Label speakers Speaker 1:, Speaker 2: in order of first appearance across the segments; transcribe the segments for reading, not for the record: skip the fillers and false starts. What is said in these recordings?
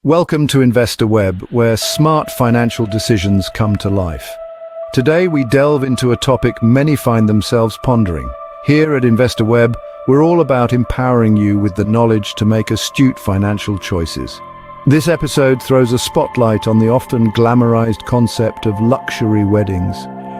Speaker 1: Welcome to Investor Web, where smart financial decisions come to life. Today we delve into a topic many find themselves pondering. Here at Investor Web, we're all about empowering you with the knowledge to make astute financial choices. This episode throws a spotlight on the often glamorized concept of luxury weddings.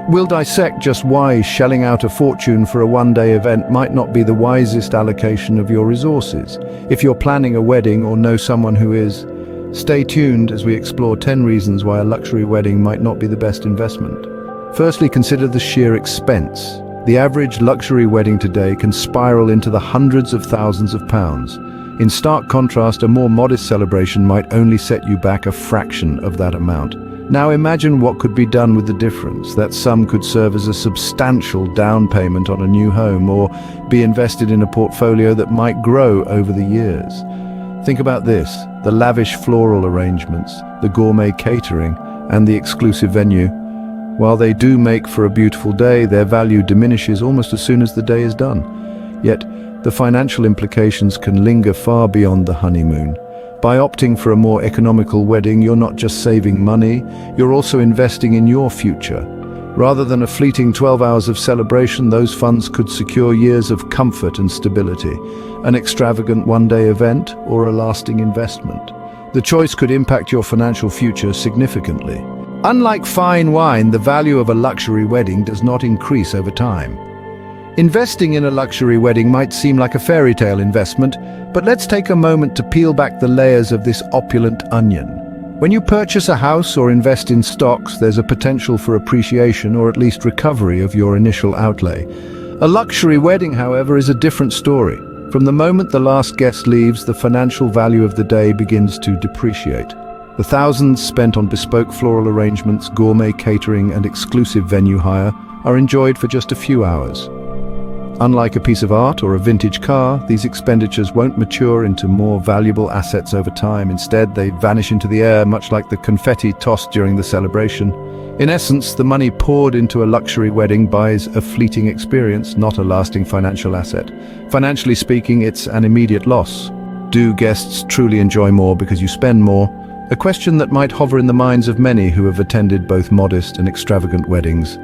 Speaker 1: We'll dissect just why shelling out a fortune for a one-day event might not be the wisest allocation of your resources. If you're planning a wedding or know someone who is, stay tuned as we explore 10 reasons why a luxury wedding might not be the best investment. Firstly, consider the sheer expense. The average luxury wedding today can spiral into the hundreds of thousands of pounds. In stark contrast, a more modest celebration might only set you back a fraction of that amount. Now imagine what could be done with the difference. That sum could serve as a substantial down payment on a new home or be invested in a portfolio that might grow over the years. Think about this: the lavish floral arrangements, the gourmet catering, and the exclusive venue. While they do make for a beautiful day, their value diminishes almost as soon as the day is done. Yet, the financial implications can linger far beyond the honeymoon. By opting for a more economical wedding, you're not just saving money, you're also investing in your future. Rather than a fleeting 12 hours of celebration, those funds could secure years of comfort and stability. An extravagant one-day event or a lasting investment. The choice could impact your financial future significantly. Unlike fine wine, the value of a luxury wedding does not increase over time. Investing in a luxury wedding might seem like a fairy tale investment, but let's take a moment to peel back the layers of this opulent onion. When you purchase a house or invest in stocks, there's a potential for appreciation or at least recovery of your initial outlay. A luxury wedding, however, is a different story. From the moment the last guest leaves, the financial value of the day begins to depreciate. The thousands spent on bespoke floral arrangements, gourmet catering, and exclusive venue hire are enjoyed for just a few hours. Unlike a piece of art or a vintage car, these expenditures won't mature into more valuable assets over time. Instead, they vanish into the air, much like the confetti tossed during the celebration. In essence, the money poured into a luxury wedding buys a fleeting experience, not a lasting financial asset. Financially speaking, it's an immediate loss. Do guests truly enjoy more because you spend more? A question that might hover in the minds of many who have attended both modest and extravagant weddings.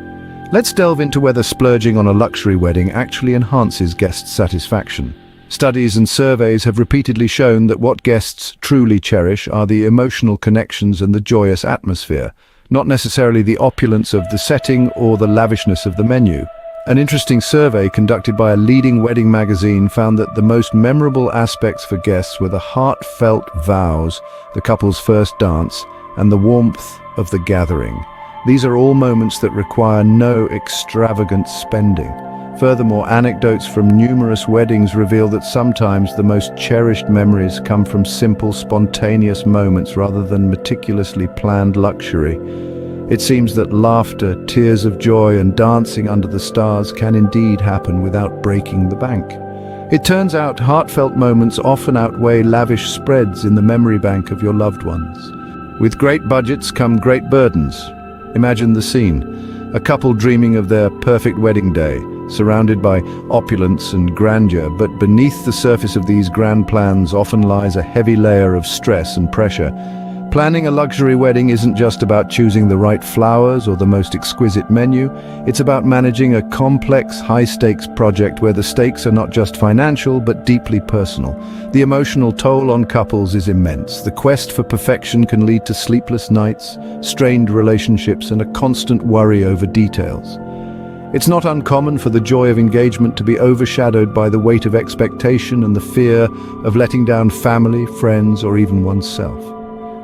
Speaker 1: Let's delve into whether splurging on a luxury wedding actually enhances guest satisfaction. Studies and surveys have repeatedly shown that what guests truly cherish are the emotional connections and the joyous atmosphere, not necessarily the opulence of the setting or the lavishness of the menu. An interesting survey conducted by a leading wedding magazine found that the most memorable aspects for guests were the heartfelt vows, the couple's first dance, and the warmth of the gathering. These are all moments that require no extravagant spending. Furthermore, anecdotes from numerous weddings reveal that sometimes the most cherished memories come from simple, spontaneous moments rather than meticulously planned luxury. It seems that laughter, tears of joy, and dancing under the stars can indeed happen without breaking the bank. It turns out heartfelt moments often outweigh lavish spreads in the memory bank of your loved ones. With great budgets come great burdens. Imagine the scene: a couple dreaming of their perfect wedding day, surrounded by opulence and grandeur, but beneath the surface of these grand plans often lies a heavy layer of stress and pressure. Planning a luxury wedding isn't just about choosing the right flowers or the most exquisite menu. It's about managing a complex, high-stakes project where the stakes are not just financial but deeply personal. The emotional toll on couples is immense. The quest for perfection can lead to sleepless nights, strained relationships, and a constant worry over details. It's not uncommon for the joy of engagement to be overshadowed by the weight of expectation and the fear of letting down family, friends, or even oneself.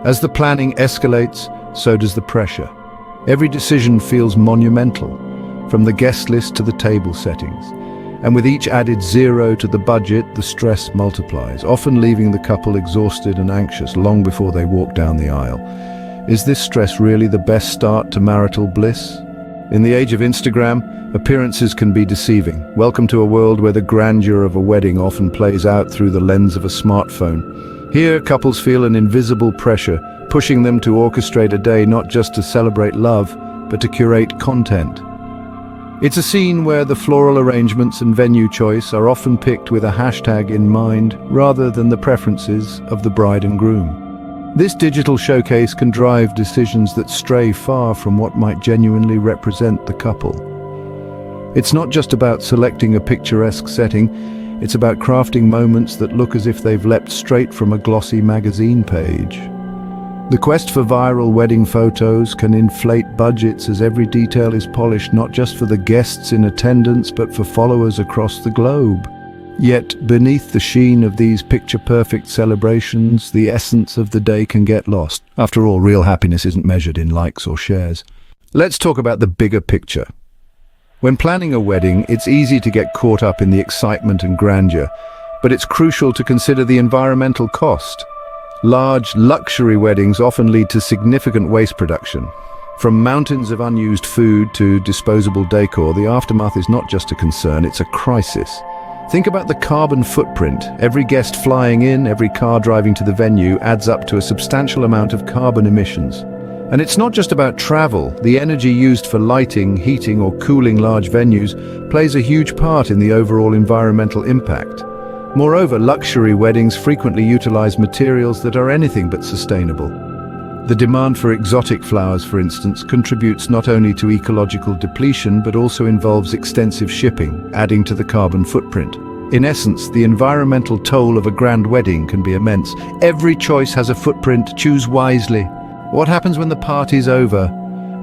Speaker 1: As the planning escalates, so does the pressure. Every decision feels monumental, from the guest list to the table settings. And with each added zero to the budget, the stress multiplies, often leaving the couple exhausted and anxious long before they walk down the aisle. Is this stress really the best start to marital bliss? In the age of Instagram, appearances can be deceiving. Welcome to a world where the grandeur of a wedding often plays out through the lens of a smartphone. Here, couples feel an invisible pressure, pushing them to orchestrate a day not just to celebrate love, but to curate content. It's a scene where the floral arrangements and venue choice are often picked with a hashtag in mind rather than the preferences of the bride and groom. This digital showcase can drive decisions that stray far from what might genuinely represent the couple. It's not just about selecting a picturesque setting, it's about crafting moments that look as if they've leapt straight from a glossy magazine page. The quest for viral wedding photos can inflate budgets as every detail is polished not just for the guests in attendance but for followers across the globe. Yet, beneath the sheen of these picture-perfect celebrations, the essence of the day can get lost. After all, real happiness isn't measured in likes or shares. Let's talk about the bigger picture. When planning a wedding, it's easy to get caught up in the excitement and grandeur, but it's crucial to consider the environmental cost. Large, luxury weddings often lead to significant waste production. From mountains of unused food to disposable decor, the aftermath is not just a concern, it's a crisis. Think about the carbon footprint. Every guest flying in, every car driving to the venue adds up to a substantial amount of carbon emissions. And it's not just about travel. The energy used for lighting, heating, or cooling large venues plays a huge part in the overall environmental impact. Moreover, luxury weddings frequently utilize materials that are anything but sustainable. The demand for exotic flowers, for instance, contributes not only to ecological depletion but also involves extensive shipping, adding to the carbon footprint. In essence, the environmental toll of a grand wedding can be immense. Every choice has a footprint. Choose wisely. What happens when the party's over?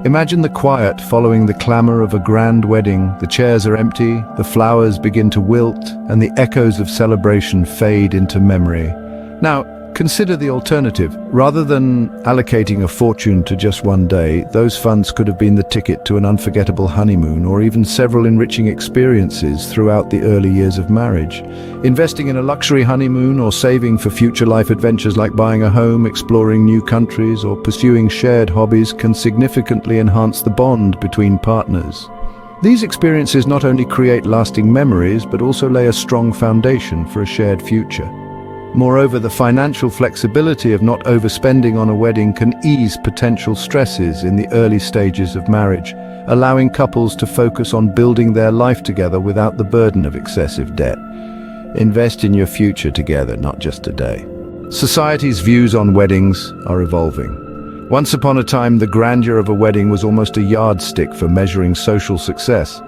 Speaker 1: Imagine the quiet following the clamor of a grand wedding. The chairs are empty, the flowers begin to wilt, and the echoes of celebration fade into memory. Now, consider the alternative. Rather than allocating a fortune to just one day, those funds could have been the ticket to an unforgettable honeymoon or even several enriching experiences throughout the early years of marriage. Investing in a luxury honeymoon or saving for future life adventures like buying a home, exploring new countries, or pursuing shared hobbies can significantly enhance the bond between partners. These experiences not only create lasting memories but also lay a strong foundation for a shared future. Moreover, the financial flexibility of not overspending on a wedding can ease potential stresses in the early stages of marriage, allowing couples to focus on building their life together without the burden of excessive debt. Invest in your future together, not just today. Society's views on weddings are evolving. Once upon a time, the grandeur of a wedding was almost a yardstick for measuring social success.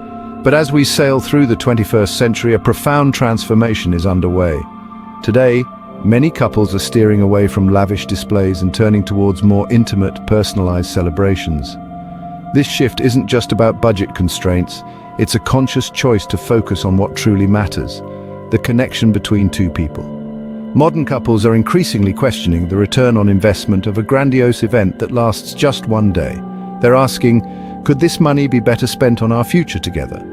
Speaker 1: But as we sail through the 21st century, a profound transformation is underway. Today, many couples are steering away from lavish displays and turning towards more intimate, personalized celebrations. This shift isn't just about budget constraints, it's a conscious choice to focus on what truly matters, the connection between two people. Modern couples are increasingly questioning the return on investment of a grandiose event that lasts just one day. They're asking, could this money be better spent on our future together?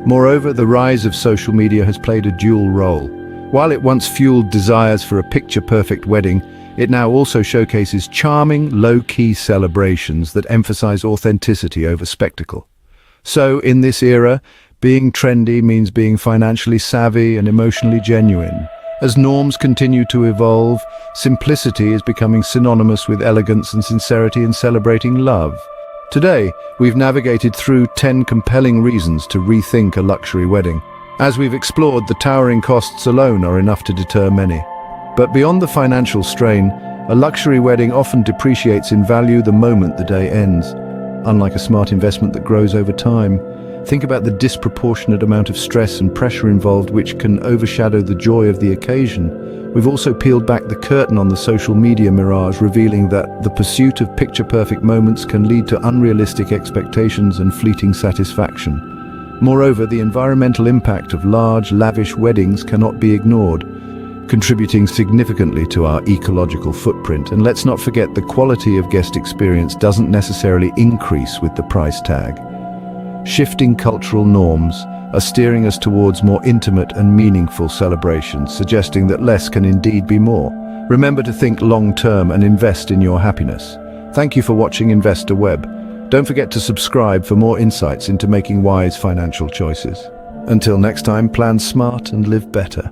Speaker 1: Moreover, the rise of social media has played a dual role. While it once fueled desires for a picture-perfect wedding, it now also showcases charming, low-key celebrations that emphasize authenticity over spectacle. So, in this era, being trendy means being financially savvy and emotionally genuine. As norms continue to evolve, simplicity is becoming synonymous with elegance and sincerity in celebrating love. Today, we've navigated through 10 compelling reasons to rethink a luxury wedding. As we've explored, the towering costs alone are enough to deter many. But beyond the financial strain, a luxury wedding often depreciates in value the moment the day ends. Unlike a smart investment that grows over time, think about the disproportionate amount of stress and pressure involved which can overshadow the joy of the occasion. We've also peeled back the curtain on the social media mirage, revealing that the pursuit of picture-perfect moments can lead to unrealistic expectations and fleeting satisfaction. Moreover, the environmental impact of large, lavish weddings cannot be ignored, contributing significantly to our ecological footprint. And let's not forget, the quality of guest experience doesn't necessarily increase with the price tag. Shifting cultural norms are steering us towards more intimate and meaningful celebrations, suggesting that less can indeed be more. Remember to think long-term and invest in your happiness. Thank you for watching Investor Web. Don't forget to subscribe for more insights into making wise financial choices. Until next time, plan smart and live better.